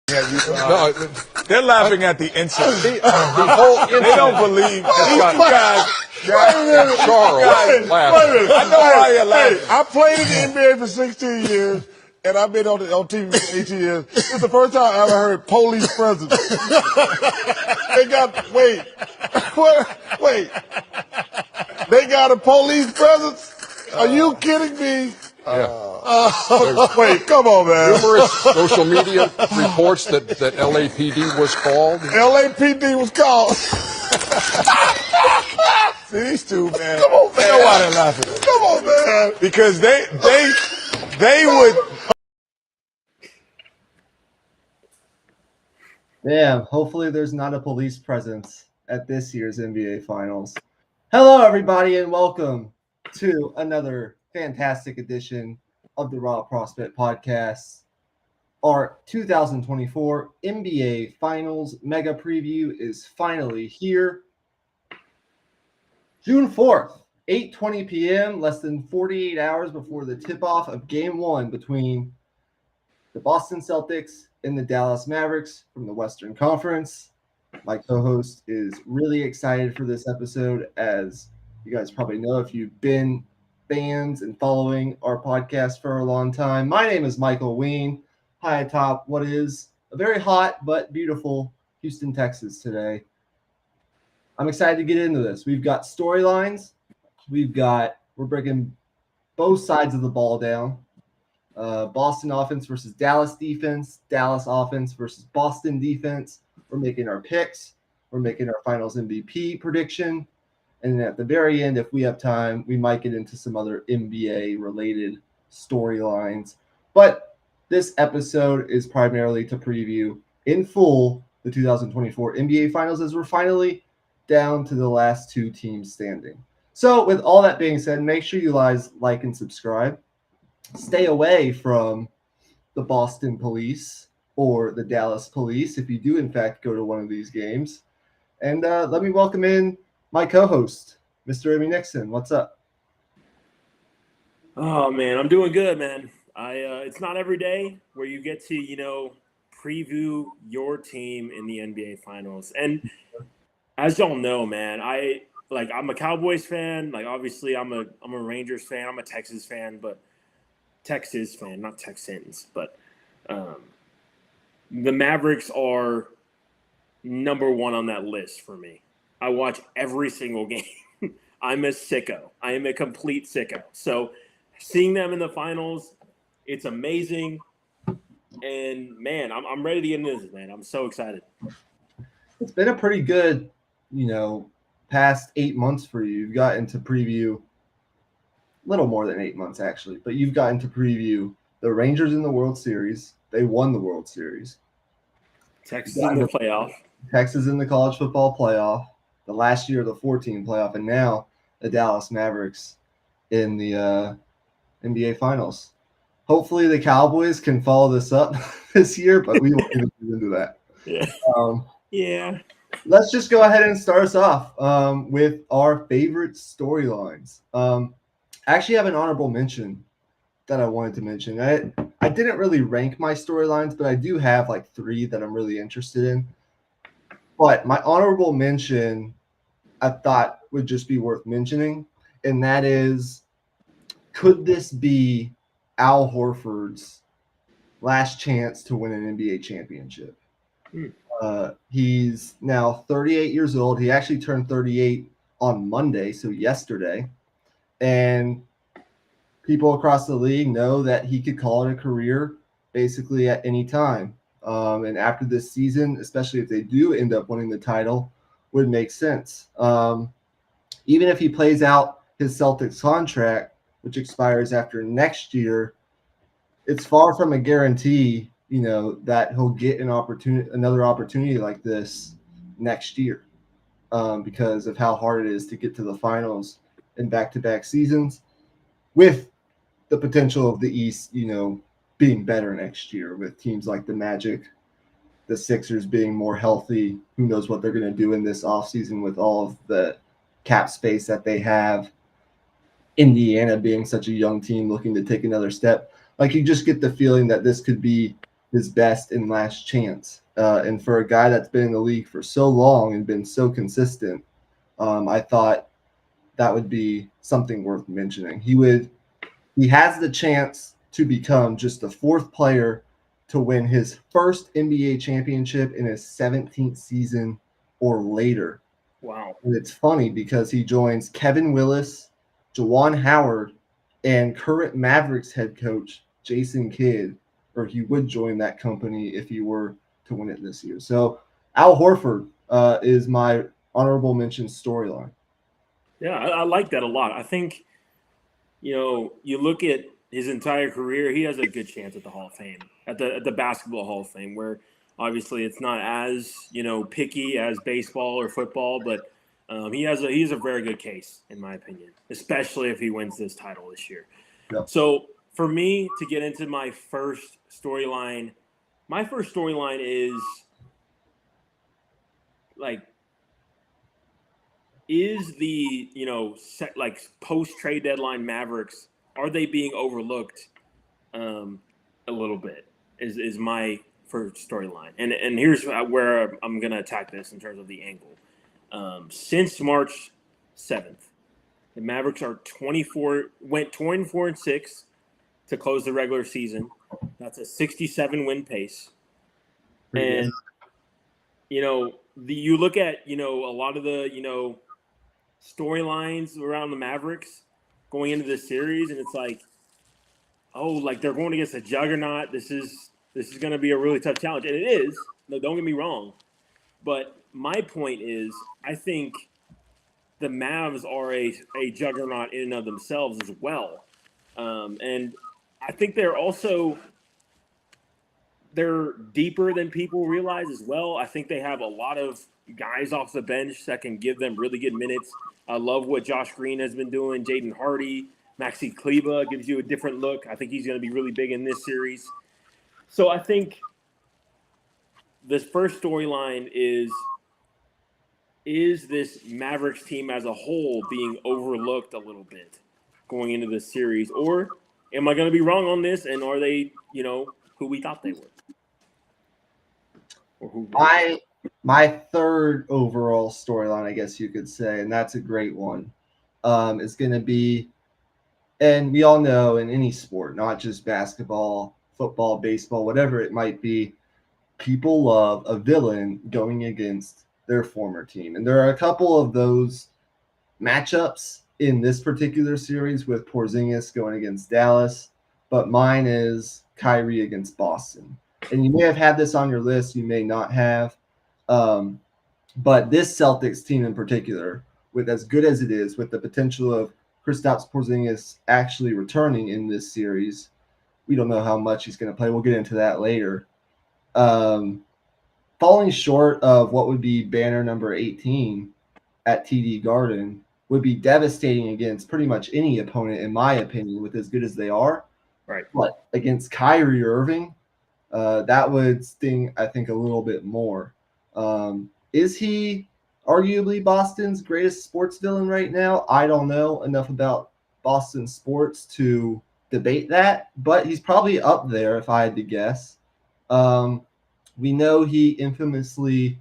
No, they're laughing at the incident. The whole incident. They don't believe Charles laughing. I know why you're laughing. I played in the NBA for 16 years, and I've been on TV for 18 years. It's the first time I ever heard police presence. Wait. They got a police presence? Are you kidding me? Wait, come on, man. Numerous social media reports that LAPD was called. LAPD was called. See, these two, man. Come on, man. You know why they're laughing? Come on, man. Because they would. Damn, hopefully there's not a police presence at this year's NBA Finals. Hello, everybody, and welcome to another fantastic edition of the Raw Prospect Podcast. Our 2024 NBA Finals Mega Preview is finally here. June 4th, 8:20 p.m., less than 48 hours before the tip-off of Game 1 between the Boston Celtics and the Dallas Mavericks from the Western Conference. My co-host is really excited for this episode, as you guys probably know if you've been fans and following our podcast for a long time. My name is Michael Ween, high atop what is a very hot but beautiful Houston, Texas today. I'm excited to get into this. We've got storylines. We're breaking both sides of the ball down. Boston offense versus Dallas defense, Dallas offense versus Boston defense. We're making our picks. We're making our finals MVP prediction. And then at the very end, if we have time, we might get into some other NBA-related storylines. But this episode is primarily to preview in full the 2024 NBA Finals, as we're finally down to the last two teams standing. So with all that being said, make sure you guys like and subscribe. Stay away from the Boston Police or the Dallas Police if you do, in fact, go to one of these games. And let me welcome in my co-host, Mr. Emmy Nixon. What's up? Oh, man, I'm doing good, man. It's not every day where you get to, preview your team in the NBA Finals. And as y'all know, man, I'm a Cowboys fan. Like, obviously, I'm a Rangers fan. I'm a Texas fan, but Texas fan, not Texans. But the Mavericks are number one on that list for me. I watch every single game. I'm a sicko. I am a complete sicko. So seeing them in the finals, it's amazing. And, man, I'm ready to get into this, man. I'm so excited. It's been a pretty good, past 8 months for you. You've gotten to preview a little more than 8 months, actually. But you've gotten to preview the Rangers in the World Series. They won the World Series. Texas in the playoff. Texas in the college football playoff. The last year of the 14 playoff, and now the Dallas Mavericks in the NBA Finals. Hopefully the Cowboys can follow this up this year, but we won't get into that. Yeah. Let's just go ahead and start us off with our favorite storylines. I actually have an honorable mention that I wanted to mention. I didn't really rank my storylines, but I do have like three that I'm really interested in. But my honorable mention, I thought would just be worth mentioning, and that is, could this be Al Horford's last chance to win an NBA championship? He's now 38 years old. He actually turned 38 on Monday, so yesterday. And people across the league know that he could call it a career basically at any time. And after this season, especially if they do end up winning the title, would make sense. Even if he plays out his Celtics contract, which expires after next year, it's far from a guarantee, that he'll get another opportunity like this next year, because of how hard it is to get to the finals in back-to-back seasons, with the potential of the East, being better next year with teams like the Magic, the Sixers being more healthy. Who knows what they're going to do in this offseason with all of the cap space that they have. Indiana being such a young team looking to take another step. Like, you just get the feeling that this could be his best and last chance. And for a guy that's been in the league for so long and been so consistent, I thought that would be something worth mentioning. He has the chance to become just the fourth player to win his first NBA championship in his 17th season or later. Wow. And it's funny because he joins Kevin Willis, Juwan Howard, and current Mavericks head coach Jason Kidd, or he would join that company if he were to win it this year. So Al Horford is my honorable mention storyline. Yeah, I like that a lot. I think, you look at his entire career, he has a good chance at the Hall of Fame, at the Basketball Hall of Fame, where obviously it's not as picky as baseball or football, but he's a very good case in my opinion, especially if he wins this title this year. Yep. So for me to get into my first storyline is like, is the post trade deadline Mavericks, are they being overlooked a little bit? Is my first storyline, and here's where I'm gonna attack this in terms of the angle. Since March 7th, the Mavericks are 24-6 to close the regular season. That's a 67 win pace, and you look at a lot of the storylines around the Mavericks going into this series, and it's like, oh, like they're going against a juggernaut. This is going to be a really tough challenge, and it is. No, don't get me wrong, but my point is, I think the Mavs are a juggernaut in and of themselves as well, and I think they're deeper than people realize as well. I think they have a lot of guys off the bench that can give them really good minutes. I love what Josh Green has been doing. Jaden Hardy, Maxi Kleba gives you a different look. I think he's going to be really big in this series. So I think this first storyline is this Mavericks team as a whole being overlooked a little bit going into this series? Or am I going to be wrong on this? And are they, who we thought they were? Or who? My third overall storyline, I guess you could say, and that's a great one, is going to be, and we all know in any sport, not just basketball, football, baseball, whatever it might be, people love a villain going against their former team. And there are a couple of those matchups in this particular series with Porzingis going against Dallas, but mine is Kyrie against Boston. And you may have had this on your list, you may not have. But this Celtics team in particular, with as good as it is, with the potential of Kristaps Porzingis actually returning in this series, we don't know how much he's going to play. We'll get into that later. Falling short of what would be banner number 18 at TD Garden would be devastating against pretty much any opponent, in my opinion, with as good as they are. Right. But against Kyrie Irving, that would sting, I think, a little bit more. Is he arguably Boston's greatest sports villain right now? I don't know enough about Boston sports to debate that, but he's probably up there if I had to guess. We know he infamously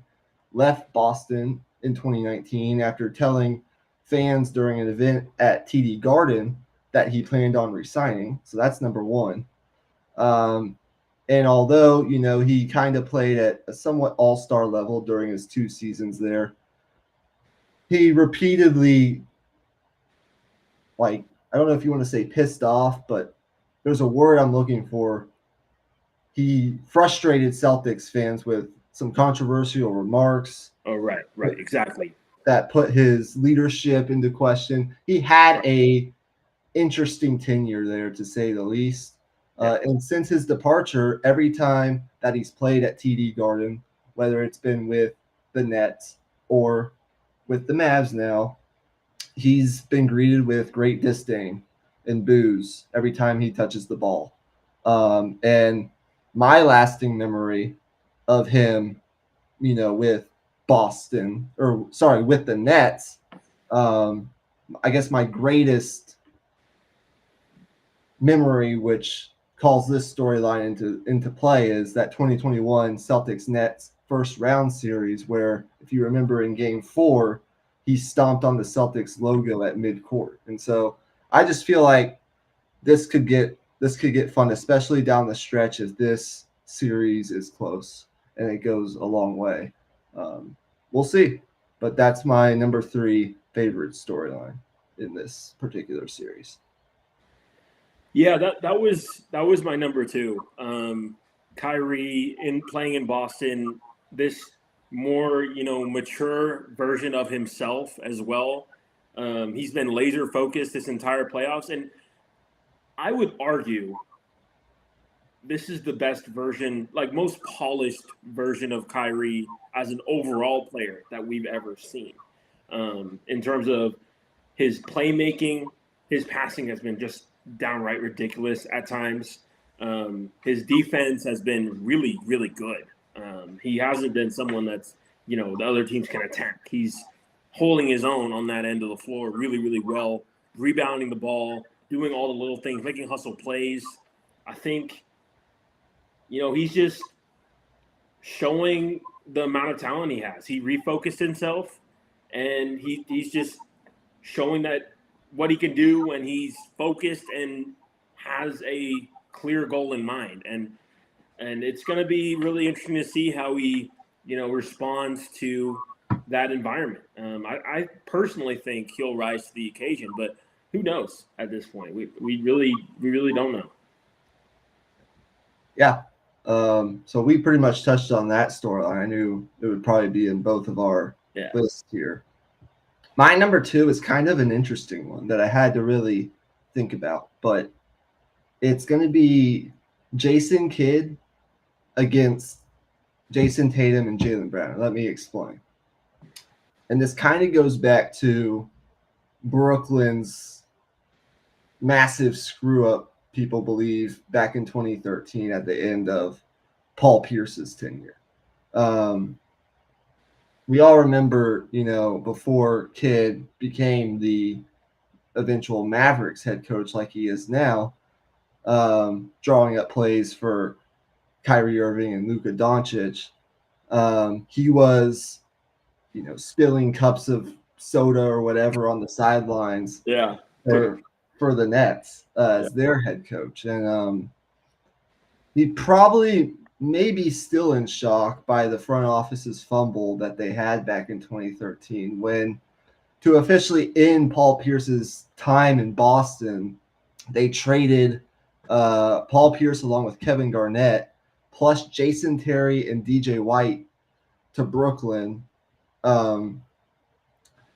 left Boston in 2019 after telling fans during an event at TD Garden that he planned on resigning. So that's number one. And although, he kind of played at a somewhat all-star level during his 2 seasons there, he repeatedly, I don't know if you want to say pissed off, but there's a word I'm looking for. He frustrated Celtics fans with some controversial remarks. Oh, right, exactly. That put his leadership into question. He had a interesting tenure there, to say the least. And since his departure, every time that he's played at TD Garden, whether it's been with the Nets or with the Mavs now, he's been greeted with great disdain and boos every time he touches the ball. And my lasting memory of him, with Boston, with the Nets, I guess my greatest memory, which calls this storyline into play is that 2021 Celtics Nets first round series, where if you remember in Game 4, he stomped on the Celtics logo at midcourt, and so I just feel like this could get fun, especially down the stretch if this series is close and it goes a long way. We'll see, but that's my number 3 favorite storyline in this particular series. Yeah, that was my number 2. Kyrie in playing in Boston, this more mature version of himself as well. He's been laser focused this entire playoffs, and I would argue this is the best version, like most polished version of Kyrie as an overall player that we've ever seen. In terms of his playmaking, his passing has been just downright ridiculous at times. His defense has been really, really good. He hasn't been someone that's, the other teams can attack. He's holding his own on that end of the floor really, really well, rebounding the ball, doing all the little things, making hustle plays. I think, he's just showing the amount of talent he has. He refocused himself, and he's just showing that what he can do when he's focused and has a clear goal in mind. And it's going to be really interesting to see how he, responds to that environment. I personally think he'll rise to the occasion, but who knows at this point? We really don't know. Yeah. So we pretty much touched on that storyline. I knew it would probably be in both of our lists here. My number 2 is kind of an interesting one that I had to really think about, but it's going to be Jason Kidd against Jason Tatum and Jaylen Brown. Let me explain. And this kind of goes back to Brooklyn's massive screw up, people believe, back in 2013 at the end of Paul Pierce's tenure. We all remember, before Kidd became the eventual Mavericks head coach like he is now, drawing up plays for Kyrie Irving and Luka Doncic. He was, spilling cups of soda or whatever on the sidelines for the Nets as their head coach. And he probably maybe still in shock by the front office's fumble that they had back in 2013 when, to officially end Paul Pierce's time in Boston, they traded Paul Pierce along with Kevin Garnett plus Jason Terry and DJ White to Brooklyn.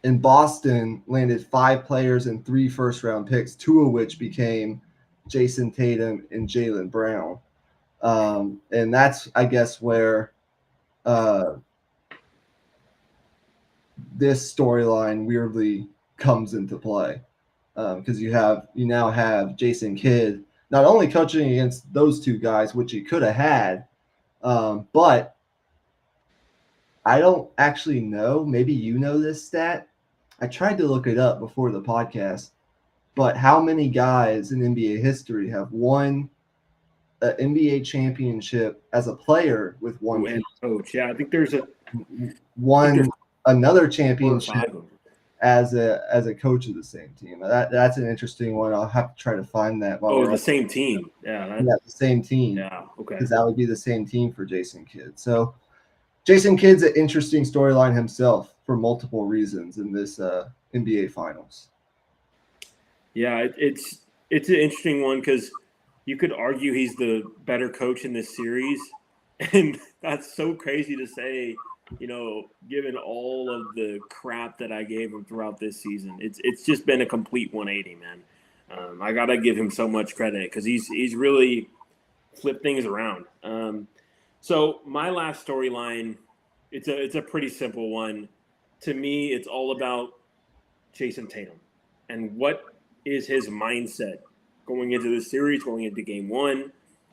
In Boston landed 5 players and 3 first-round picks, 2 of which became Jason Tatum and Jaylen Brown. And that's, I guess, where this storyline weirdly comes into play, because you now have Jason Kidd not only coaching against those 2 guys, which he could have had, but I don't actually know. Maybe you know this stat. I tried to look it up before the podcast, but how many guys in NBA history have won an NBA championship as a player with one coach? Yeah, I think there's another championship as a coach of the same team. That's an interesting one. I'll have to try to find that. The same team. Yeah, the same team. Yeah, okay. Because that would be the same team for Jason Kidd. So Jason Kidd's an interesting storyline himself for multiple reasons in this NBA Finals. Yeah, it's an interesting one because you could argue he's the better coach in this series, and that's so crazy to say, given all of the crap that I gave him throughout this season. It's just been a complete 180, man. I gotta give him so much credit because he's really flipped things around. So my last storyline, it's a pretty simple one. To me, it's all about Jason Tatum and what is his mindset going into the series, going into Game 1.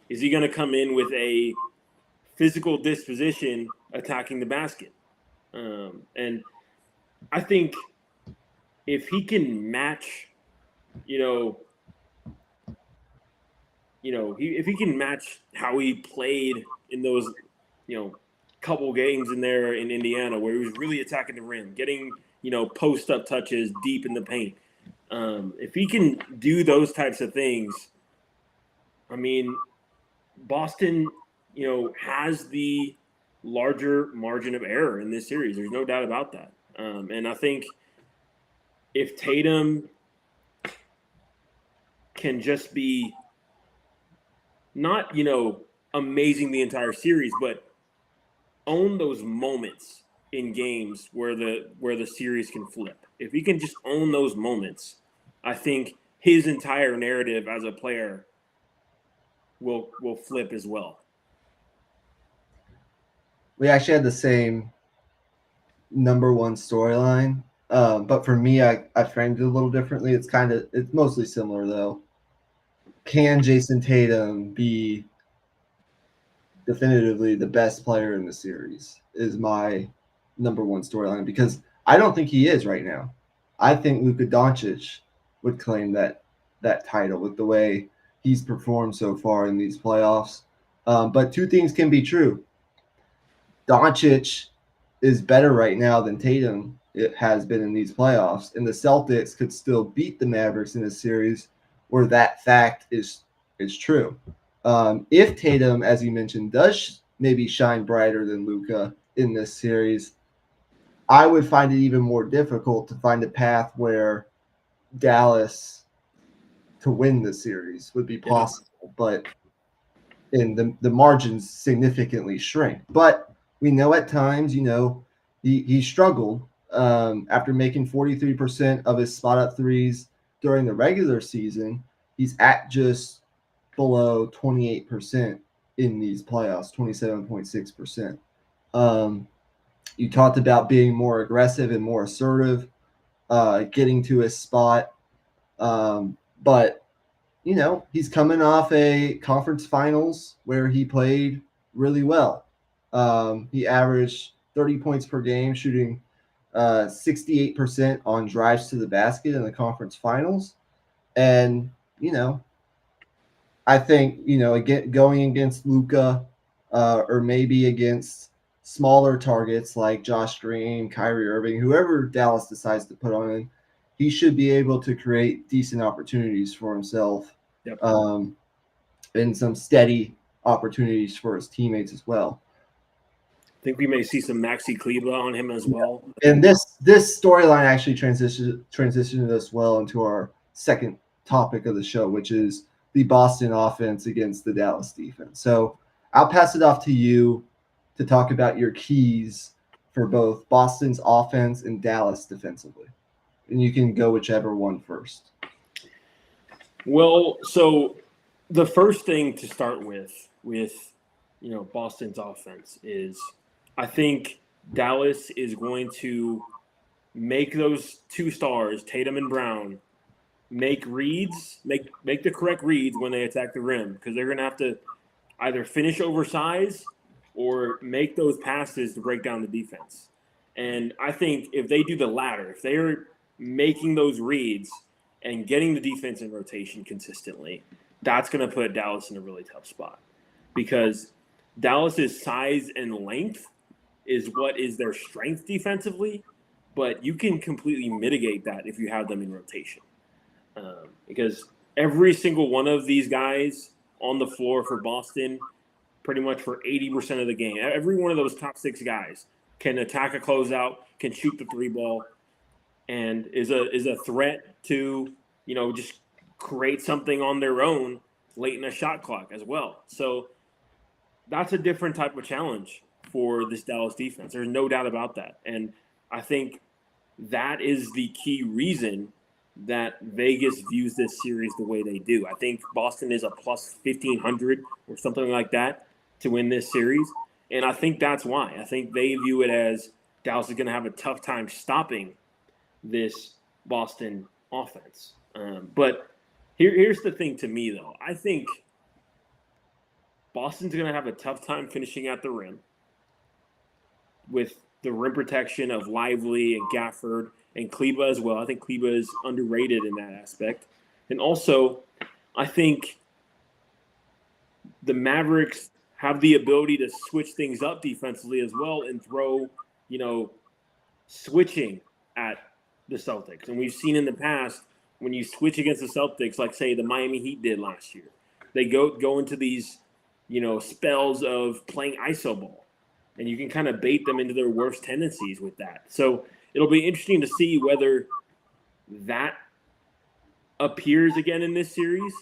Is he going to come in with a physical disposition attacking the basket? And I think if he can match, if he can match how he played in those, couple games in there in Indiana where he was really attacking the rim, getting, post-up touches deep in the paint. If he can do those types of things, I mean, Boston, has the larger margin of error in this series. There's no doubt about that. And I think if Tatum can just be not, amazing the entire series, but own those moments in games where the series can flip. If he can just own those moments, I think his entire narrative as a player will flip as well. We actually had the same number one storyline, but for me, I framed it a little differently. It's mostly similar though. Can Jason Tatum be definitively the best player in the series is my number one storyline, because I don't think he is right now. I think Luka Doncic would claim that title with the way he's performed so far in these playoffs. But two things can be true. Doncic is better right now than Tatum it has been in these playoffs, and the Celtics could still beat the Mavericks in a series where that fact is true. If Tatum, as you mentioned, does maybe shine brighter than Luka in this series, I would find it even more difficult to find a path where Dallas to win the series would be possible, but in the margins significantly shrink. But we know at times, he struggled after making 43% of his spot up threes during the regular season. He's at just below 28% in these playoffs, 27.6%. You talked about being more aggressive and more assertive, getting to his spot. But, he's coming off a conference finals where he played really well. He averaged 30 points per game, shooting 68% on drives to the basket in the conference finals. And, I think, again, going against Luka or maybe against smaller targets like Josh Green, Kyrie Irving, whoever Dallas decides to put on him, he should be able to create decent opportunities for himself. Yep. And some steady opportunities for his teammates as well. I think we may see some Maxi Kleber on him as well. And this storyline actually transitioned us well into our second topic of the show, which is the Boston offense against the Dallas defense. So I'll pass it off to you to talk about your keys for both Boston's offense and Dallas defensively. And you can go whichever one first. Well, so the first thing to start with Boston's offense is I think Dallas is going to make those two stars, Tatum and Brown, make reads, make the correct reads when they attack the rim, because they're going to have to either finish oversized or make those passes to break down the defense. And I think if they do the latter, if they're making those reads and getting the defense in rotation consistently, that's going to put Dallas in a really tough spot, because Dallas's size and length is what is their strength defensively, but you can completely mitigate that if you have them in rotation. Because every single one of these guys on the floor for Boston, pretty much for 80% of the game, every one of those top six guys can attack a closeout, can shoot the three ball, and is a threat to, just create something on their own late in a shot clock as well. So that's a different type of challenge for this Dallas defense. There's no doubt about that. And I think that is the key reason that Vegas views this series the way they do. I think Boston is a plus 1,500 or something like that to win this series. And I think that's why. I think they view it as Dallas is going to have a tough time stopping this Boston offense. But here's the thing to me, though. I think Boston's going to have a tough time finishing at the rim with the rim protection of Lively and Gafford and Kleber as well. I think Kleber is underrated in that aspect. And also, I think the Mavericks have the ability to switch things up defensively as well and throw, switching at the Celtics. And we've seen in the past when you switch against the Celtics, like say the Miami Heat did last year, they go into these, spells of playing iso ball, and you can kind of bait them into their worst tendencies with that. So it'll be interesting to see whether that appears again in this series.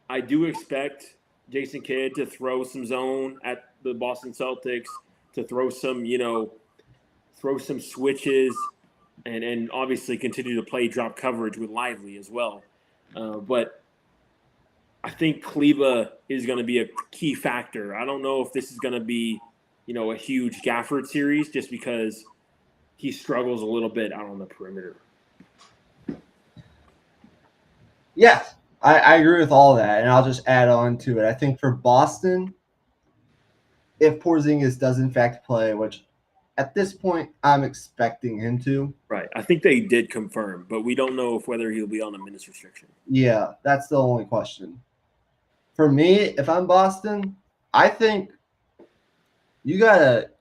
I do expect Jason Kidd to throw some zone at the Boston Celtics, to throw some, some switches, and obviously continue to play drop coverage with Lively as well. But I think Kleba is going to be a key factor. I don't know if this is going to be, a huge Gafford series, just because he struggles a little bit out on the perimeter. Yeah, I agree with all that, and I'll just add on to it. I think for Boston, if Porzingis does in fact play, which at this point I'm expecting him to. Right. I think they did confirm, but we don't know whether he'll be on a minutes restriction. Yeah, that's the only question. For me, if I'm Boston, I think you gotta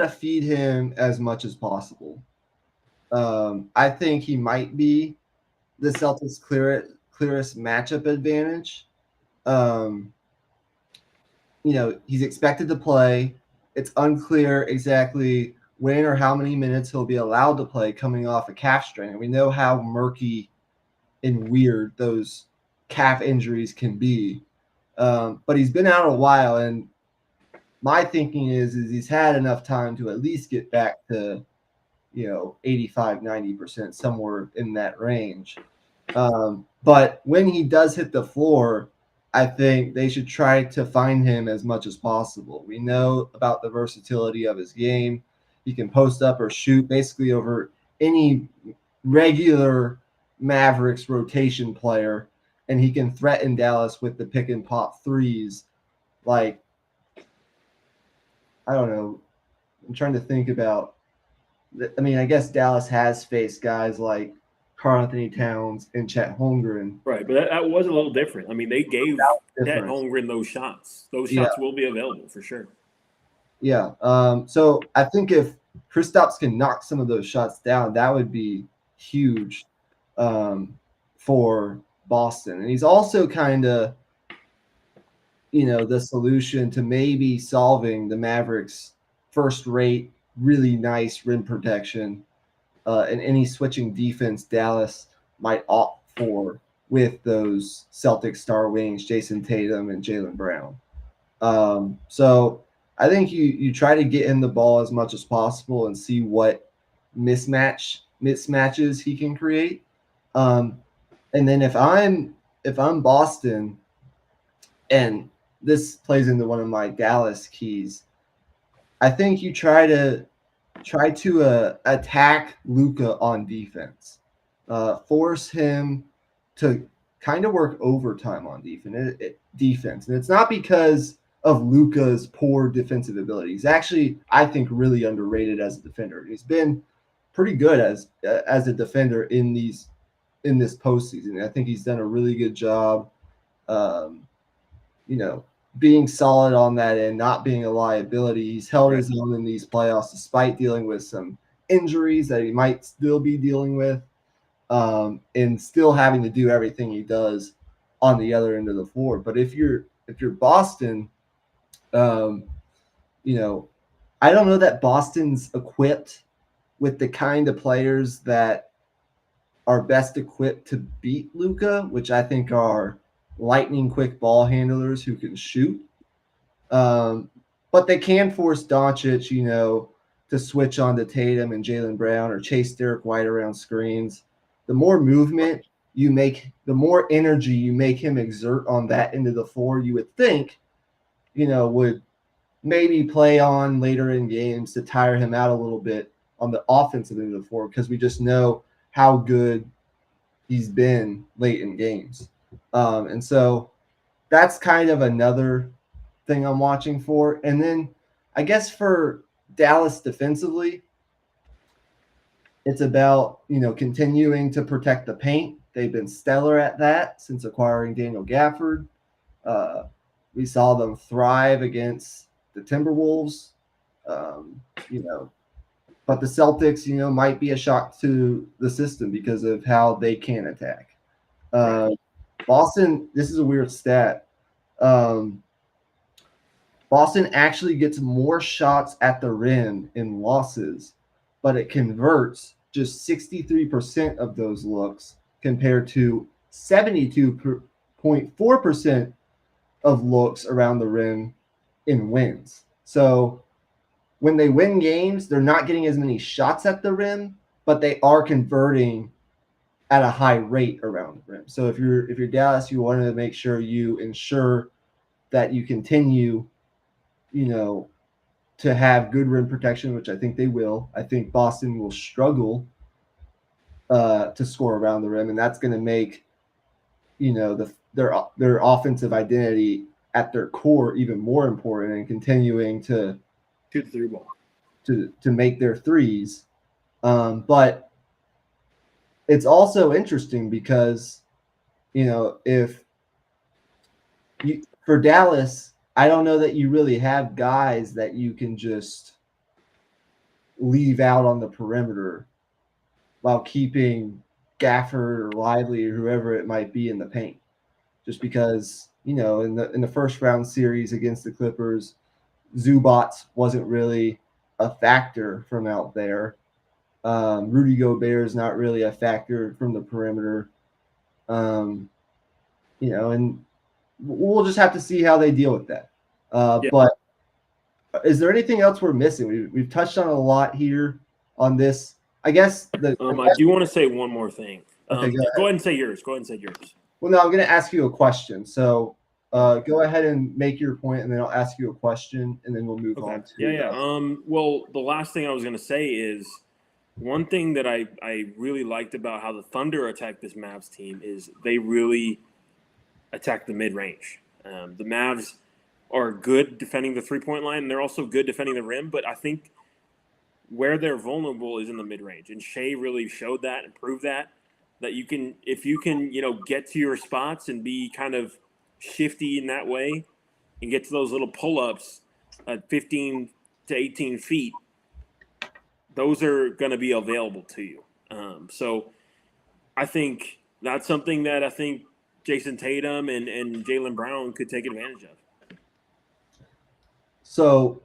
feed him as much as possible. I think he might be the Celtics' clearest matchup advantage. He's expected to play. It's unclear exactly when or how many minutes he'll be allowed to play coming off a calf strain. And we know how murky and weird those calf injuries can be. But he's been out a while, and my thinking is he's had enough time to at least get back to, 85, 90%, somewhere in that range. But when he does hit the floor, I think they should try to find him as much as possible. We know about the versatility of his game. He can post up or shoot basically over any regular Mavericks rotation player, and he can threaten Dallas with the pick and pop threes. Like, I don't know. I'm trying to think about. I guess Dallas has faced guys like Karl-Anthony Towns and Chet Holmgren. Right, but that was a little different. I mean, they gave Chet Holmgren those shots. Those shots will be available for sure. Yeah. So I think if Kristaps can knock some of those shots down, that would be huge for Boston. And he's also kind of, the solution to maybe solving the Mavericks' first-rate, really nice rim protection and any switching defense Dallas might opt for with those Celtic star wings, Jason Tatum and Jaylen Brown. So I think you try to get him the ball as much as possible and see what mismatches he can create. And then if I'm Boston, and this plays into one of my Dallas keys, I think you try to attack Luka on defense, force him to kind of work overtime on defense. And it's not because of Luka's poor defensive ability. He's actually, I think, really underrated as a defender. He's been pretty good as a defender in this postseason. I think he's done a really good job, being solid on that end, not being a liability. He's held his own in these playoffs despite dealing with some injuries that he might still be dealing with, and still having to do everything he does on the other end of the floor. But if you're Boston, I don't know that Boston's equipped with the kind of players that are best equipped to beat Luka, which I think are lightning quick ball handlers who can shoot. But they can force Doncic, to switch on to Tatum and Jaylen Brown or chase Derek White around screens. The more movement you make, the more energy you make him exert on that end of the floor, you would think, would maybe play on later in games to tire him out a little bit on the offensive end of the floor, because we just know how good he's been late in games. And so that's kind of another thing I'm watching for. And then I guess for Dallas defensively, it's about, continuing to protect the paint. They've been stellar at that since acquiring Daniel Gafford. We saw them thrive against the Timberwolves. You know, but the Celtics, you know, might be a shock to the system because of how they can attack. Boston, this is a weird stat. Boston actually gets more shots at the rim in losses, but it converts just 63% of those looks compared to 72.4% of looks around the rim in wins. So when they win games, they're not getting as many shots at the rim, but they are converting at a high rate around the rim. So if you're Dallas, you want to make sure you ensure that you continue, you know, to have good rim protection, which I think they will. I think Boston will struggle to score around the rim, and that's going to make, you know, their offensive identity at their core even more important, and continuing to shoot the three ball to make their threes. But it's also interesting because, you know, for Dallas, I don't know that you really have guys that you can just leave out on the perimeter while keeping Gafford or Lively or whoever it might be in the paint. Just because, you know, in the first round series against the Clippers, Zubac wasn't really a factor from out there. Rudy Gobert is not really a factor from the perimeter. You know, and we'll just have to see how they deal with that. Yeah. But is there anything else we're missing? We've touched on a lot here on this. I guess I do want to say one more thing. Okay, go ahead and say yours. Well, no, I'm going to ask you a question. So go ahead and make your point, and then I'll ask you a question, and then we'll move on to Well, the last thing I was going to say is one thing that I really liked about how the Thunder attacked this Mavs team is they really attack the mid-range. The Mavs are good defending the three-point line, and they're also good defending the rim, but I think where they're vulnerable is in the mid-range. And Shea really showed that and proved that you can, if you can, you know, get to your spots and be kind of shifty in that way and get to those little pull-ups at 15 to 18 feet, those are going to be available to you. So I think that's something that I think Jason Tatum and Jaylen Brown could take advantage of. So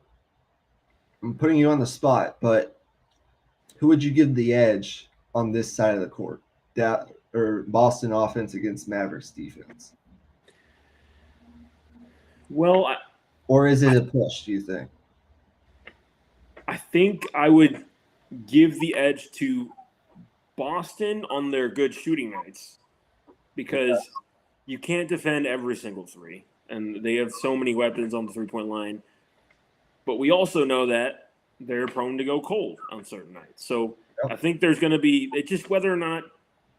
I'm putting you on the spot, but who would you give the edge on this side of the court? Or Boston offense against Mavericks defense? Well, or is it a push, do you think? I think I would give the edge to Boston on their good shooting nights because you can't defend every single three, and they have so many weapons on the three-point line. But we also know that they're prone to go cold on certain nights. So I think there's going to be – it's just whether or not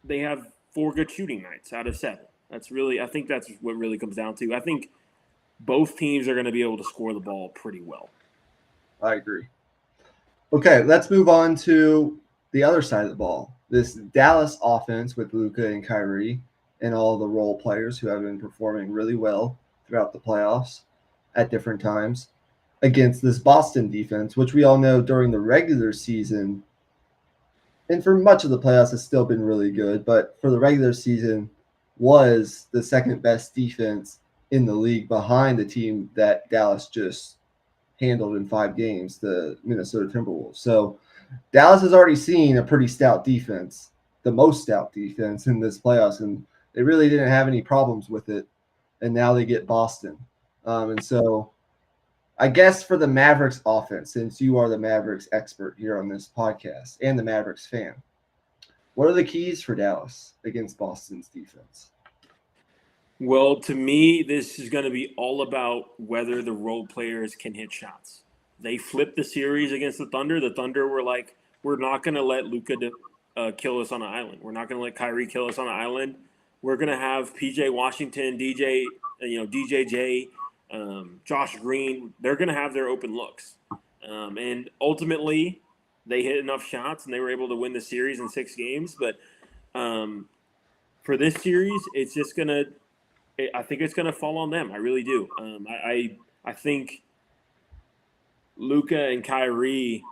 they have 4 good shooting nights out of 7. I think that's what really comes down to. I think both teams are going to be able to score the ball pretty well. I agree. Okay, let's move on to the other side of the ball. This Dallas offense with Luka and Kyrie and all the role players who have been performing really well throughout the playoffs at different times against this Boston defense, which we all know during the regular season and for much of the playoffs has still been really good, but for the regular season was the second best defense in the league behind the team that Dallas just handled in 5 games, the Minnesota Timberwolves. So Dallas has already seen a pretty stout defense, the most stout defense in this playoffs, and they really didn't have any problems with it. And now they get Boston. And so I guess for the Mavericks offense, since you are the Mavericks expert here on this podcast and the Mavericks fan, what are the keys for Dallas against Boston's defense? Well, to me, this is going to be all about whether the role players can hit shots. They flipped the series against the Thunder. The Thunder were like, we're not going to let Luka kill us on an island. We're not going to let Kyrie kill us on an island. We're going to have PJ Washington, DJJ, Josh Green. They're going to have their open looks. And ultimately, they hit enough shots and they were able to win the series in 6 games. But for this series, it's I think it's going to fall on them. I really do. I think Luka and Kyrie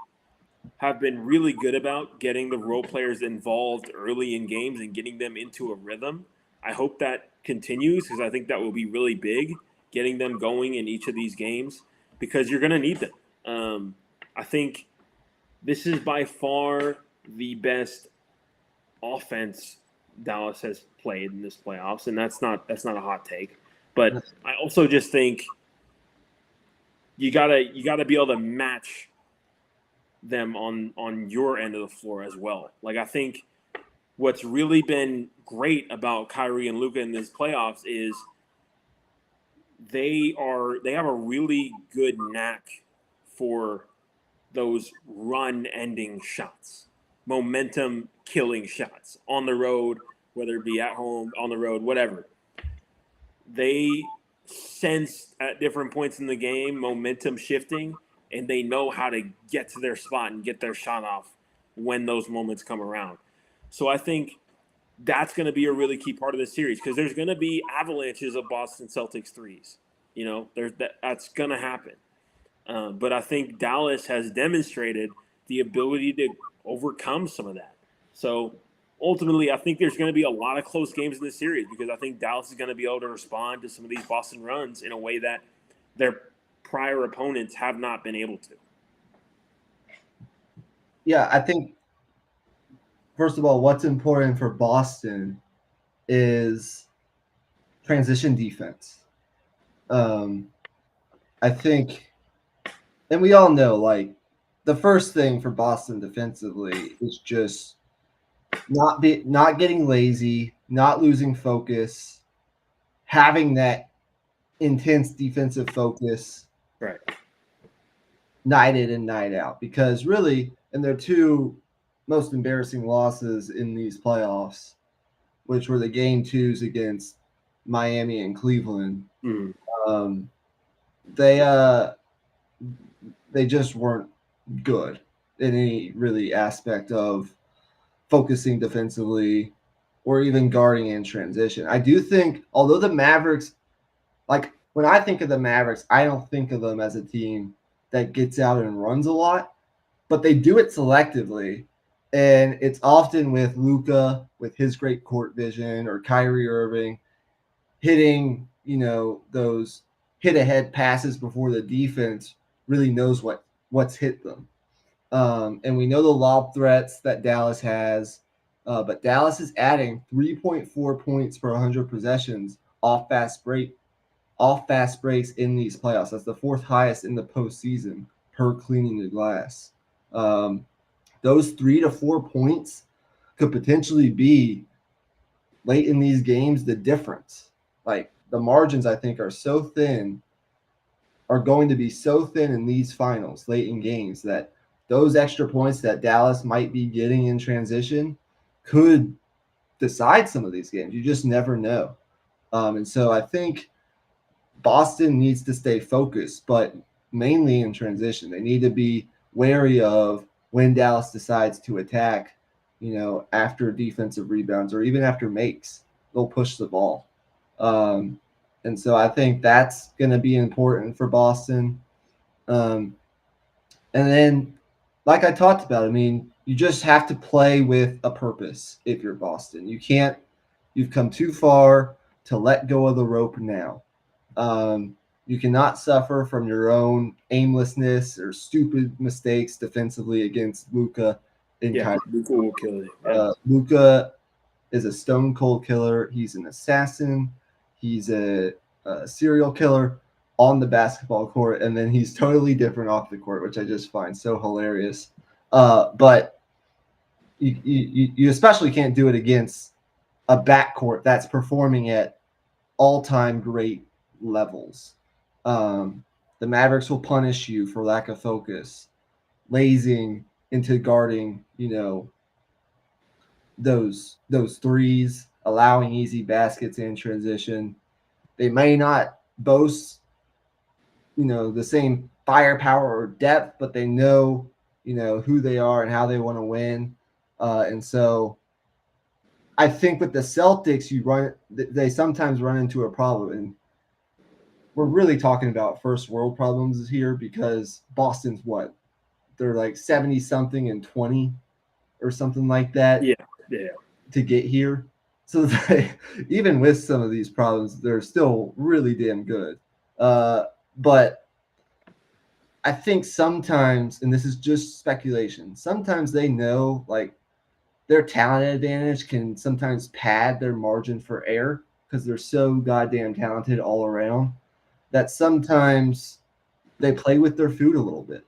have been really good about getting the role players involved early in games and getting them into a rhythm. I hope that continues because I think that will be really big, getting them going in each of these games because you're going to need them. I think this is by far the best offense Dallas has played in this playoffs, and that's not a hot take. But I also just think you gotta be able to match them on your end of the floor as well. Like I think what's really been great about Kyrie and Luka in this playoffs is they have a really good knack for those run-ending shots, momentum-killing shots on the road, whether it be at home, on the road, whatever. They sense at different points in the game momentum shifting, and they know how to get to their spot and get their shot off when those moments come around. So I think that's going to be a really key part of this series because there's going to be avalanches of Boston Celtics threes. You know, that's going to happen. But I think Dallas has demonstrated the ability to overcome some of that. So ultimately, I think there's going to be a lot of close games in this series because I think Dallas is going to be able to respond to some of these Boston runs in a way that their prior opponents have not been able to. Yeah, I think, first of all, what's important for Boston is transition defense. I think, and we all know, like, the first thing for Boston defensively is just not getting lazy, not losing focus, having that intense defensive focus, Right. night in and night out. Because really, in their two most embarrassing losses in these playoffs, which were the game twos against Miami and Cleveland, they just weren't good in any really aspect of focusing defensively or even guarding in transition. I do think, although the Mavericks, like when I think of the Mavericks, I don't think of them as a team that gets out and runs a lot, but they do it selectively. And it's often with Luka, with his great court vision, or Kyrie Irving hitting, those hit-ahead passes before the defense really knows what's hit them. And we know the lob threats that Dallas has, but Dallas is adding 3.4 points per 100 possessions off fast breaks in these playoffs. That's the fourth highest in the postseason per cleaning the glass. Those 3 to 4 points could potentially be late in these games the difference. Like the margins, I think, are going to be so thin in these finals late in games that those extra points that Dallas might be getting in transition could decide some of these games. You just never know. And so I think Boston needs to stay focused, but mainly in transition. They need to be wary of when Dallas decides to attack, after defensive rebounds or even after makes, they'll push the ball. And so I think that's going to be important for Boston. And then, like I talked about, I mean, you just have to play with a purpose if you're Boston. You've come too far to let go of the rope now. You cannot suffer from your own aimlessness or stupid mistakes defensively against Luka and Kyrie. Luka will kill you. Yeah. Luka is a stone cold killer. He's an assassin. He's a serial killer on the basketball court, and then he's totally different off the court, which I just find so hilarious. But you especially can't do it against a backcourt that's performing at all-time great levels. The Mavericks will punish you for lack of focus, lazing into guarding, those threes, allowing easy baskets in transition. They may not boast, the same firepower or depth, but they know, who they are and how they want to win. And so I think with the Celtics, they sometimes run into a problem, and we're really talking about first world problems here because Boston's what? They're like 70 something and 20 or something like that. Yeah. To get here. So even with some of these problems, they're still really damn good. But I think sometimes, and this is just speculation, sometimes they know like their talent advantage can sometimes pad their margin for error because they're so goddamn talented all around that sometimes they play with their food a little bit.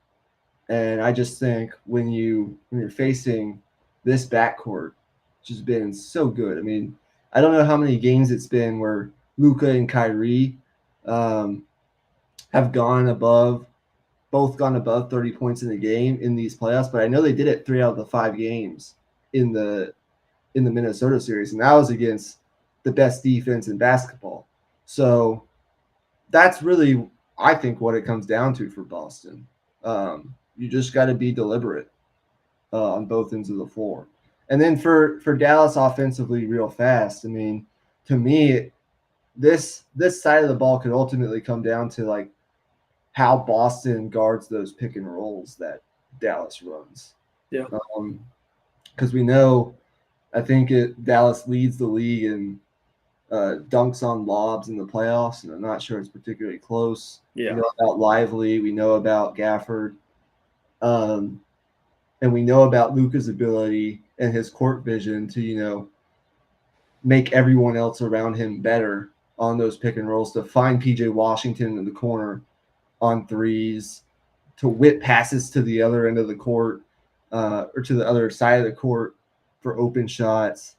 And I just think when you're facing this backcourt, which has been so good. I mean, I don't know how many games it's been where Luka and Kyrie have both gone above 30 points in a game in these playoffs, but I know they did it 3 out of the 5 games in the Minnesota series, and that was against the best defense in basketball. So that's really, I think, what it comes down to for Boston. You just got to be deliberate on both ends of the floor. And then for Dallas offensively, real fast, I mean, to me, this side of the ball could ultimately come down to like how Boston guards those pick and rolls that Dallas runs. Yeah. Because we know, I think Dallas leads the league in dunks on lobs in the playoffs, and I'm not sure it's particularly close. Yeah. We know about Lively. We know about Gafford. And we know about Luka's ability and his court vision to, make everyone else around him better on those pick and rolls, to find PJ Washington in the corner on threes, to whip passes to the other end of the court or to the other side of the court for open shots,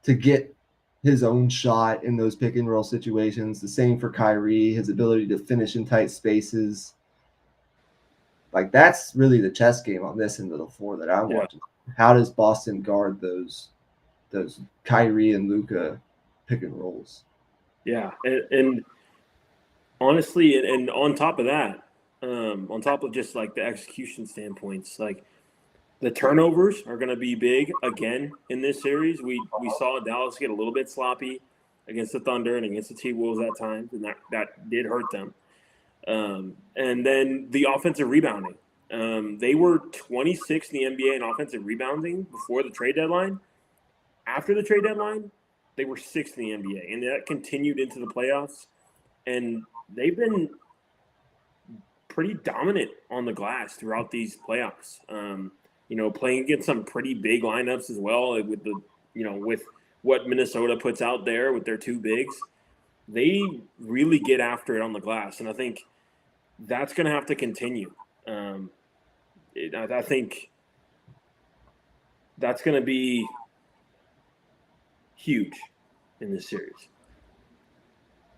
to get his own shot in those pick and roll situations. The same for Kyrie, his ability to finish in tight spaces. Like, that's really the chess game on this end of the floor that I'm watching. How does Boston guard those Kyrie and Luka pick and rolls? Yeah, and honestly, and on top of that, on top of just like the execution standpoints, like the turnovers are going to be big again in this series. We saw Dallas get a little bit sloppy against the Thunder and against the T-Wolves at times, and that did hurt them. And then the offensive rebounding. They were 26th in the NBA in offensive rebounding before the trade deadline. After the trade deadline, they were 6th in the NBA, and that continued into the playoffs. And they've been pretty dominant on the glass throughout these playoffs. Playing against some pretty big lineups as well with with what Minnesota puts out there with their 2 bigs. They really get after it on the glass, and I think that's going to have to continue. I think that's going to be huge in this series.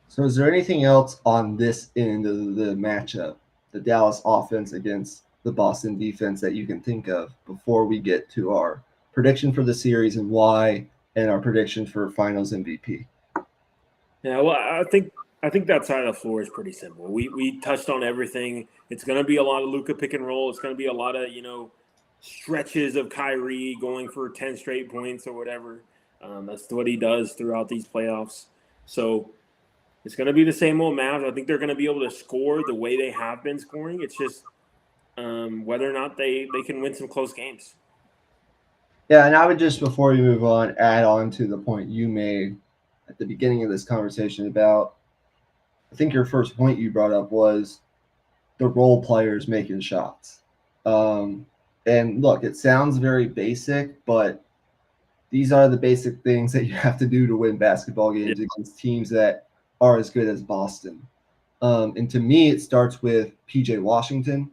So is there anything else on this end of the matchup, the Dallas offense against the Boston defense, that you can think of before we get to our prediction for the series and why, and our prediction for Finals MVP? Yeah, well, I think that side of the floor is pretty simple. We touched on everything. It's going to be a lot of Luka pick and roll. It's going to be a lot of, stretches of Kyrie going for 10 straight points or whatever. That's what he does throughout these playoffs. So it's going to be the same old Mavs. I think they're going to be able to score the way they have been scoring. It's just whether or not they can win some close games. Yeah, and I would just, before we move on, add on to the point you made at the beginning of this conversation about, I think your first point you brought up was the role players making shots. And look, it sounds very basic, but these are the basic things that you have to do to win basketball games against teams that are as good as Boston. And to me, it starts with PJ Washington,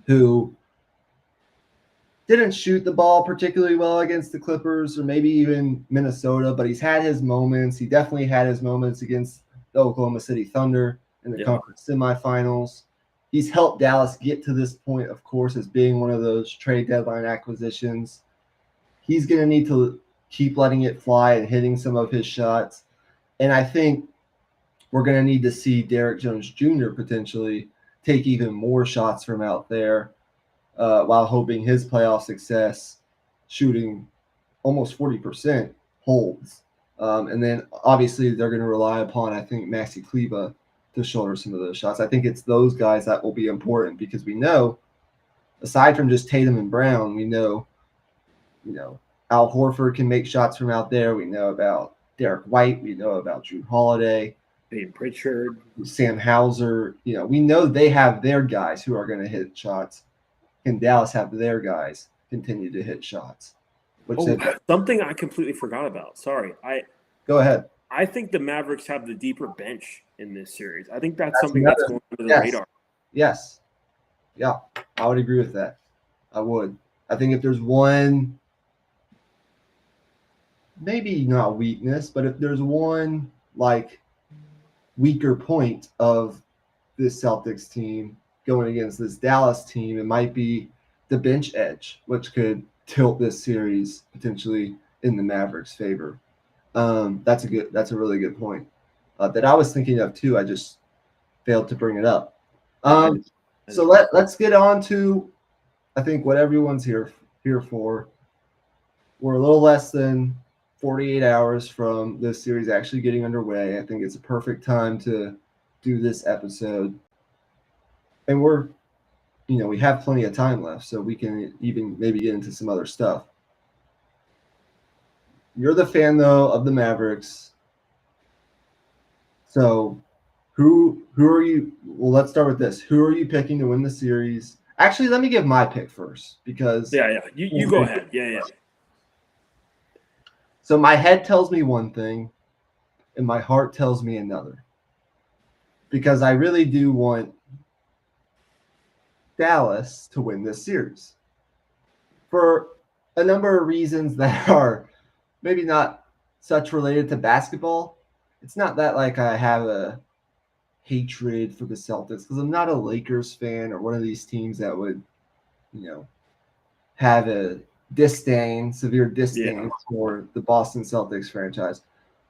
who didn't shoot the ball particularly well against the Clippers or maybe even Minnesota, but he's had his moments. He definitely had his moments against the Oklahoma City Thunder in the conference semifinals. He's helped Dallas get to this point, of course, as being one of those trade deadline acquisitions. He's going to need to keep letting it fly and hitting some of his shots. And I think we're going to need to see Derek Jones Jr. potentially take even more shots from out there while hoping his playoff success, shooting almost 40%, holds. And then obviously they're going to rely upon, I think, Maxi Kleba to shoulder some of those shots. I think it's those guys that will be important because we know, aside from just Tatum and Brown, we know, Al Horford can make shots from out there. We know about Derek White. We know about Drew Holiday. Peyton Pritchard. Sam Hauser. We know they have their guys who are going to hit shots. Can Dallas have their guys continue to hit shots? Something I completely forgot about. Sorry. Go ahead. I think the Mavericks have the deeper bench in this series. I think that's something that's going under the radar. Yes. Yeah, I would agree with that. I would. I think if there's one, maybe not weakness, but if there's one weaker point of this Celtics team going against this Dallas team, it might be the bench edge, which could tilt this series potentially in the Mavericks' favor. That's a really good point that I was thinking of too. I just failed to bring it up. So let's get on to, I think, what everyone's here for. We're a little less than 48 hours from this series actually getting underway. I think it's a perfect time to do this episode. And we have plenty of time left, so we can even maybe get into some other stuff. You're the fan, though, of the Mavericks. So who are you? Well, let's start with this. Who are you picking to win the series? Actually, let me give my pick first because you go ahead. Yeah. So my head tells me one thing, and my heart tells me another. Because I really do want Dallas to win this series for a number of reasons that are maybe not such related to basketball. It's not that I have a hatred for the Celtics because I'm not a Lakers fan or one of these teams that would, have a severe disdain for the Boston Celtics franchise.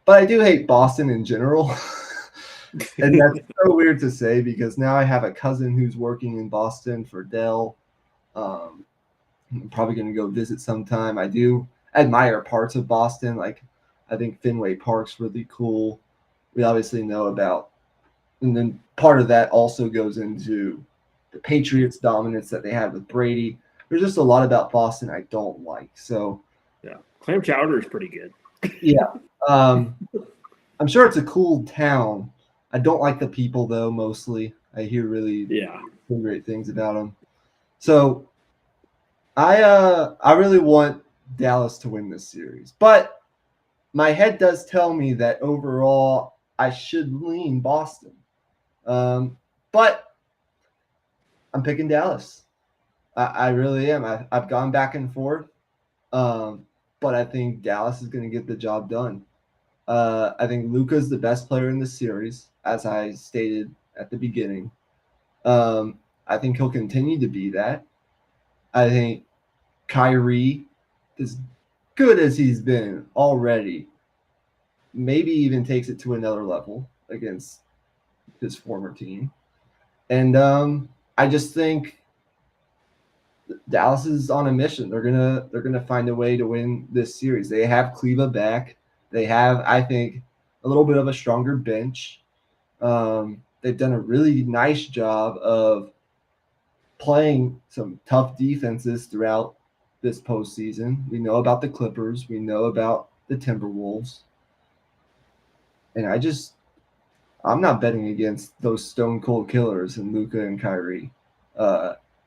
But I do hate Boston in general. And that's so weird to say because now I have a cousin who's working in Boston for Dell. I'm probably going to go visit sometime. I do admire parts of Boston. I think Fenway Park's really cool. We obviously know about, and then part of that also goes into the Patriots' dominance that they had with Brady. There's just a lot about Boston I don't like. So, yeah, clam chowder is pretty good. Yeah, I'm sure it's a cool town. I don't like the people though. Mostly, I hear really great things about them. So, I really want Dallas to win this series, but my head does tell me that overall I should lean Boston. But I'm picking Dallas. I really am. I've gone back and forth, but I think Dallas is going to get the job done. I think Luka's the best player in the series, as I stated at the beginning. I think he'll continue to be that. I think Kyrie, as good as he's been already, maybe even takes it to another level against his former team. And I just think Dallas is on a mission. They're gonna find a way to win this series. They have Kleba back. They have, I think, a little bit of a stronger bench. They've done a really nice job of playing some tough defenses throughout this postseason. We know about the Clippers. We know about the Timberwolves. And I'm not betting against those stone cold killers and Luka and Kyrie.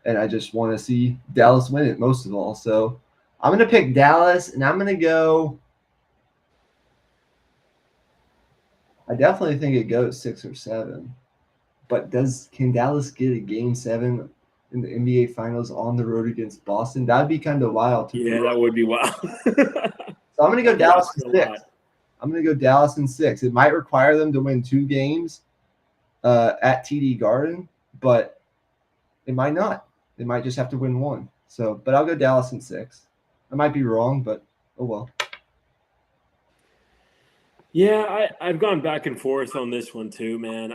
And I just want to see Dallas win it most of all. So I'm going to pick Dallas, and I'm going to go. I definitely think it goes 6 or 7. But can Dallas get a Game 7 in the NBA Finals on the road against Boston? That'd be kind of wild. That would be wild. So I'm going to go Dallas in 6. I'm going to go Dallas in 6. It might require them to win 2 games at TD Garden, but it might not. They might just have to win 1. So, but I'll go Dallas in 6. I might be wrong, but oh well. Yeah, I've gone back and forth on this one too, man.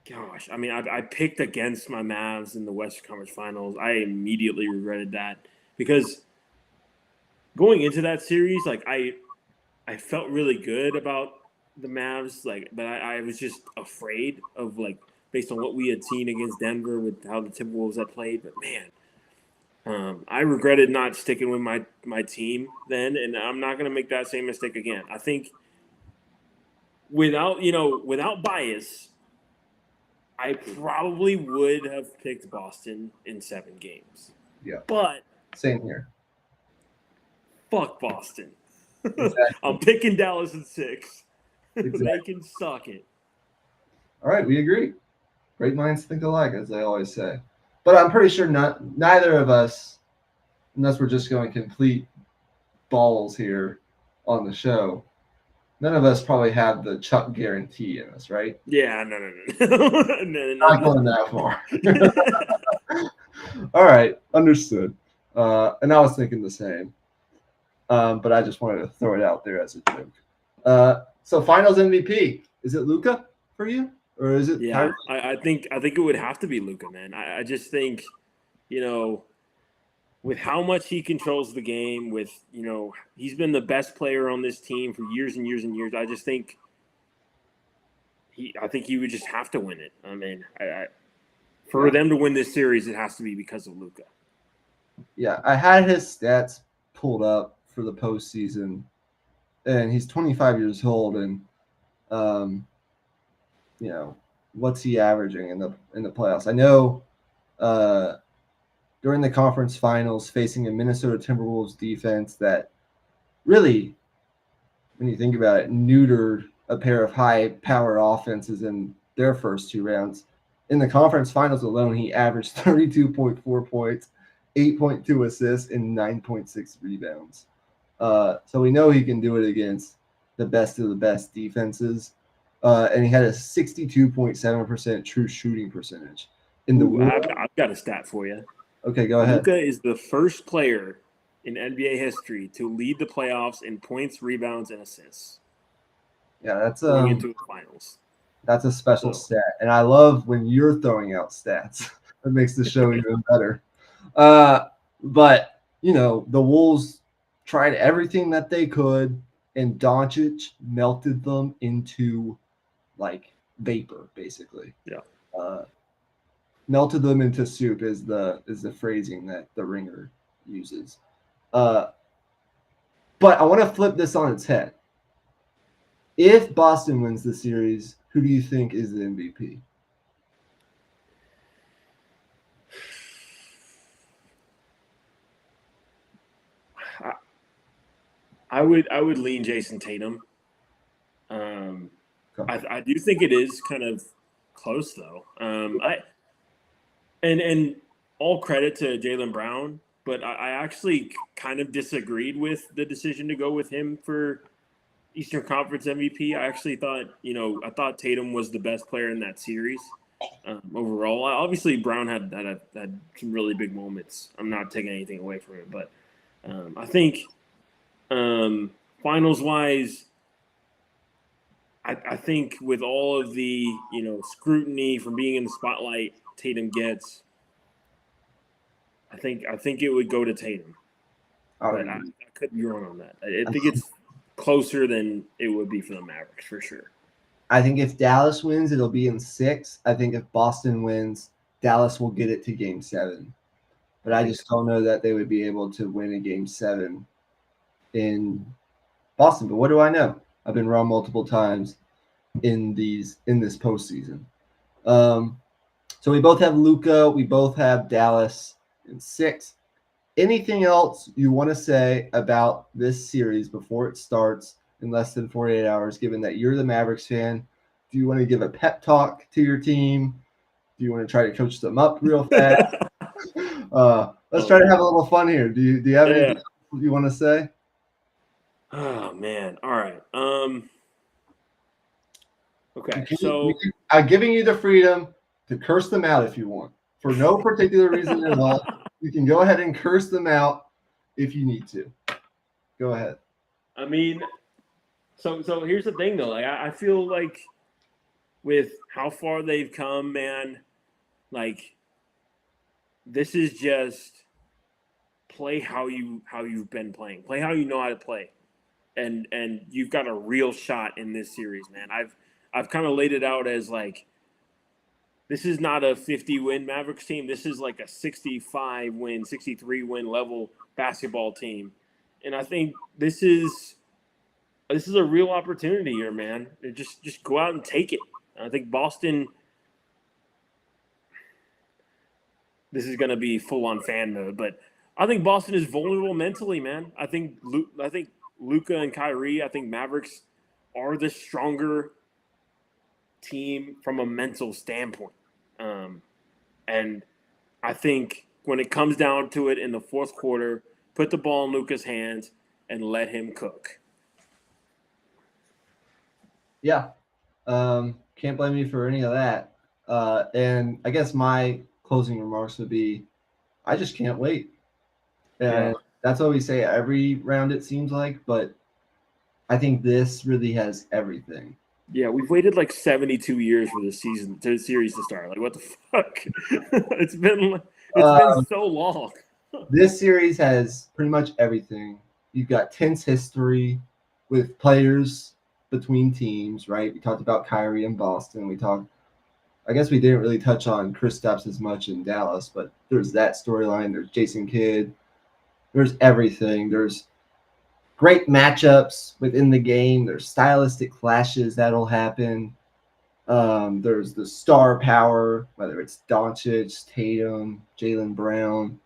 Gosh, I mean, I picked against my Mavs in the Western Conference Finals. I immediately regretted that because going into that series, like I felt really good about the Mavs, like, but I was just afraid of, like, based on what we had seen against Denver with how the Timberwolves had played. But man, I regretted not sticking with my team then, and I'm not going to make that same mistake again. I think without bias, I probably would have picked Boston in 7 games. Yeah. But Same here. fuck Boston. Exactly. I'm picking Dallas in 6. Exactly. They can suck it. All right, we agree. Great minds think alike, as they always say. But I'm pretty sure neither of us, unless we're just going complete balls here on the show, none of us probably have the Chuck guarantee in us, right? Yeah, no. Not going that far. All right, understood. And I was thinking the same. But I just wanted to throw it out there as a joke. So Finals MVP, is it Luka for you, or is it? Yeah, I think it would have to be Luka, man. I just think, with how much he controls the game, with he's been the best player on this team for years and years and years. I just think he would just have to win it. I mean, for them to win this series, it has to be because of Luka. Yeah, I had his stats pulled up for the postseason, and he's 25 years old, and what's he averaging in the playoffs? I know during the conference finals, facing a Minnesota Timberwolves defense that really, when you think about it, neutered a pair of high-power offenses in their first 2 rounds. In the conference finals alone, he averaged 32.4 points, 8.2 assists, and 9.6 rebounds. So we know he can do it against the best of the best defenses. And he had a 62.7% true shooting percentage. I've got a stat for you. Okay, go ahead. Luka is the first player in NBA history to lead the playoffs in points, rebounds, and assists. Yeah, that's going into the finals. That's a special stat, and I love when you're throwing out stats. That makes the show even better. But the Wolves tried everything that they could, and Doncic melted them into like vapor, basically. Yeah. Melted them into soup is the phrasing that the Ringer uses. But I want to flip this on its head. If Boston wins the series, who do you think is the MVP? I would lean Jason Tatum. I do think it is kind of close though. And all credit to Jaylen Brown, but I actually kind of disagreed with the decision to go with him for Eastern Conference MVP. I actually thought, I thought Tatum was the best player in that series overall. Obviously, Brown had some really big moments. I'm not taking anything away from him, but I think finals-wise, I think with all of the scrutiny from being in the spotlight Tatum gets, I think it would go to Tatum. But I could be wrong on that. I think it's closer than it would be for the Mavericks for sure. I think if Dallas wins, it'll be in 6. I think if Boston wins, Dallas will get it to Game 7. But I just don't know that they would be able to win a Game 7 in Boston. But what do I know? I've been wrong multiple times in this postseason. So we both have Luka. We both have Dallas in 6. Anything else you want to say about this series before it starts in less than 48 hours, given that you're the Mavericks fan? Do you want to give a pep talk to your team? Do you want to try to coach them up real fast? Let's try to have a little fun here. Do you have anything you want to say? Oh, man. All right. Okay, so I'm giving you the freedom to curse them out if you want, for no particular reason at all. You can go ahead and curse them out if you need to. Go ahead. I mean, so here's the thing, though. Like, I feel like with how far they've come, man, like, this is just play how you've been playing. Play how you know how to play. And you've got a real shot in this series, man. I've kind of laid it out as like, this is not a 50-win Mavericks team. This is like a 65-win, 63-win level basketball team. And I think this is a real opportunity here, man. Just go out and take it. I think Boston, this is going to be full-on fan mode, but I think Boston is vulnerable mentally, man. I think Luka and Kyrie, I think Mavericks are the stronger team from a mental standpoint. And I think when it comes down to it in the fourth quarter, put the ball in Luka's hands and let him cook. Yeah. Can't blame you for any of that. And I guess my closing remarks would be, I just can't wait. And that's what we say every round, it seems like, but I think this really has everything. Yeah, we've waited like 72 years for the series to start. Like, what the fuck? It's been so long. This series has pretty much everything. You've got tense history with players between teams, right? We talked about Kyrie in Boston. I guess we didn't really touch on Kristaps as much in Dallas, but there's that storyline. There's Jason Kidd. There's everything. There's great matchups within the game. There's stylistic clashes that'll happen. There's the star power, whether it's Doncic, Tatum, Jaylen Brown.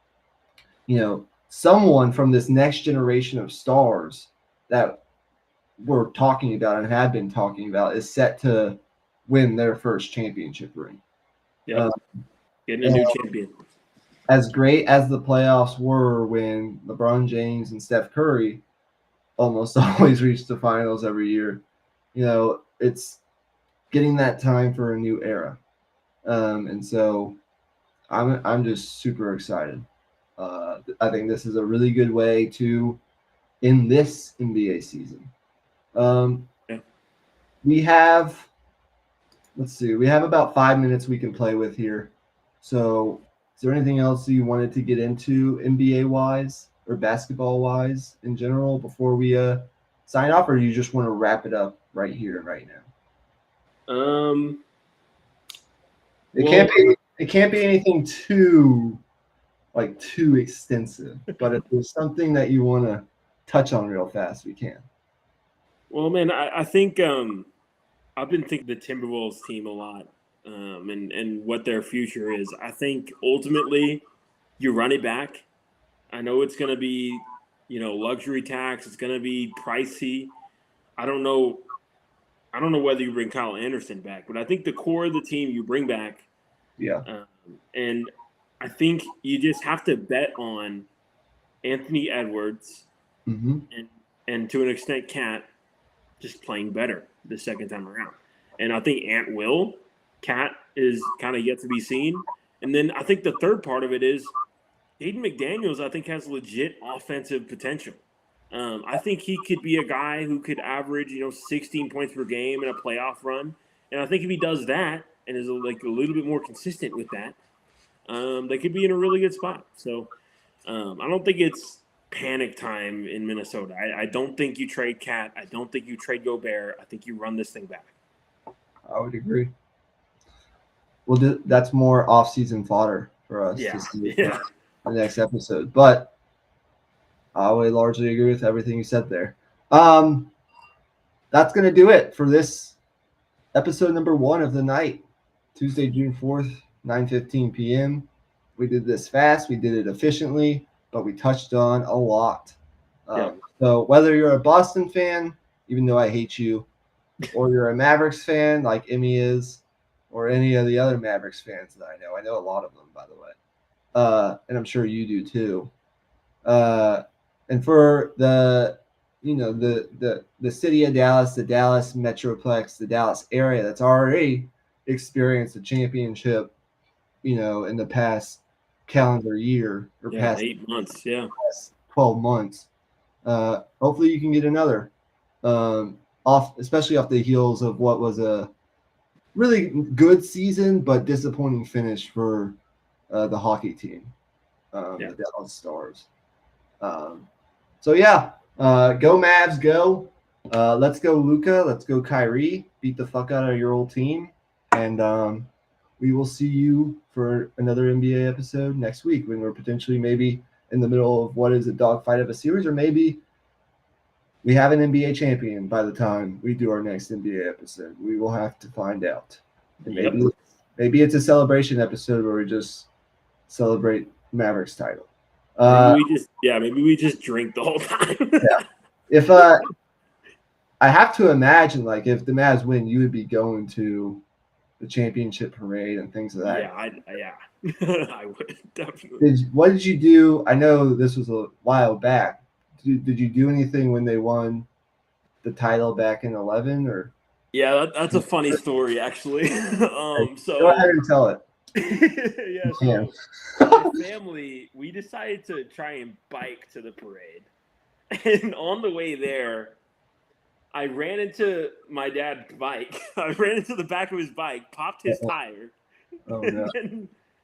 Someone from this next generation of stars that we're talking about and have been talking about is set to win their first championship ring. Yeah, getting a new champion. As great as the playoffs were when LeBron James and Steph Curry almost always reach the finals every year, it's getting that time for a new era. And so I'm just super excited. I think this is a really good way to end this NBA season. We have, we have about 5 minutes we can play with here. So is there anything else you wanted to get into NBA wise or basketball wise in general before we sign off, or you just want to wrap it up right here and right now? It can't be anything too extensive, but if there's something that you want to touch on real fast, we can. Well, man, I think I've been thinking the Timberwolves team a lot, and what their future is. I think ultimately you run it back. I know it's going to be, luxury tax. It's going to be pricey. I don't know whether you bring Kyle Anderson back, but I think the core of the team you bring back. Yeah. And I think you just have to bet on Anthony Edwards and to an extent Cat just playing better the second time around. And I think Ant will. Cat is kind of yet to be seen. And then I think the third part of it is Aiden McDaniels, I think, has legit offensive potential. I think he could be a guy who could average, 16 points per game in a playoff run. And I think if he does that and is a little bit more consistent with that, they could be in a really good spot. So I don't think it's panic time in Minnesota. I don't think you trade Cat. I don't think you trade Gobert. I think you run this thing back. I would agree. Well, that's more off-season fodder for us to see the next episode. But I would largely agree with everything you said there. That's going to do it for this episode number 1 of the night, Tuesday, June 4th, 9:15 p.m. We did this fast. We did it efficiently, but we touched on a lot. So whether you're a Boston fan, even though I hate you, or you're a Mavericks fan like Emmy is, or any of the other Mavericks fans that I know a lot of them, by the way, and I'm sure you do too. And for the city of Dallas, the Dallas Metroplex, the Dallas area that's already experienced a championship, in the past calendar year or past 8 months, past 12 months. Hopefully you can get another, especially off the heels of what was a really good season, but disappointing finish for the hockey team, the Dallas Stars. So yeah, go Mavs, go. Let's go Luka. Let's go Kyrie. Beat the fuck out of your old team, and we will see you for another NBA episode next week when we're potentially maybe in the middle of what is a dogfight of a series, or maybe we have an NBA champion by the time we do our next NBA episode. We will have to find out. And maybe it's a celebration episode where we just celebrate Mavericks title. Maybe we just drink the whole time. Yeah. If I have to imagine, like, if the Mavs win, you would be going to the championship parade and things of that. I would definitely. What did you do? I know this was a while back. Did you do anything when they won the title back in 11? Or that's a funny story, actually. So go ahead and tell it. So my family, we decided to try and bike to the parade, and on the way there, I ran into my dad's bike. I ran into the back of his bike, popped his tire,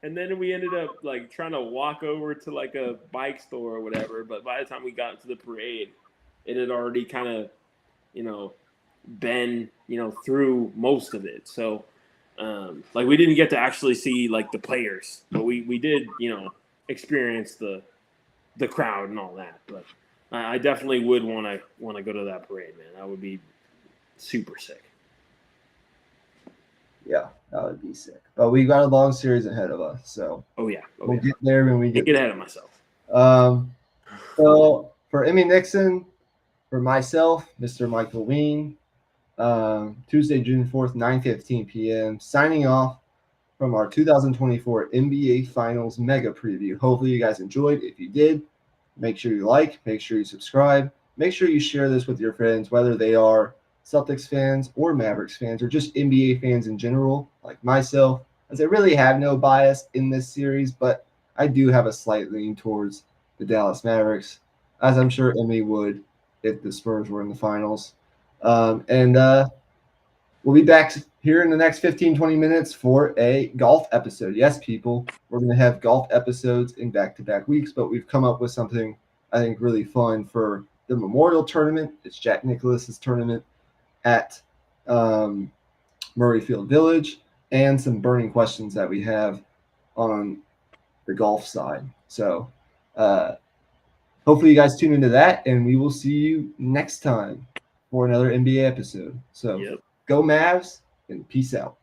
and then we ended up like trying to walk over to like a bike store or whatever. But by the time we got to the parade, it had already kind of, been through most of it. So like we didn't get to actually see like the players, but we did experience the crowd and all that. But I definitely would want to go to that parade, man. That would be super sick. Yeah, that would be sick. But we got a long series ahead of us, so we'll get there when we get ahead of myself. So for Emmy Nixon, for myself, Mr. Michael Ween, Tuesday, June 4th, 9:15 p.m. Signing off from our 2024 NBA Finals Mega Preview. Hopefully you guys enjoyed. If you did, make sure you like, make sure you subscribe, make sure you share this with your friends, whether they are Celtics fans or Mavericks fans or just NBA fans in general, like myself, as I really have no bias in this series, but I do have a slight lean towards the Dallas Mavericks, as I'm sure Emmy would if the Spurs were in the finals. And we'll be back here in the next 15-20 minutes for a golf episode. Yes, people, we're going to have golf episodes in back-to-back weeks, but we've come up with something I think really fun for the Memorial Tournament. It's Jack Nicklaus's tournament at Murrayfield Village, and some burning questions that we have on the golf side. So hopefully you guys tune into that, and we will see you next time for another NBA episode. So go Mavs, and peace out.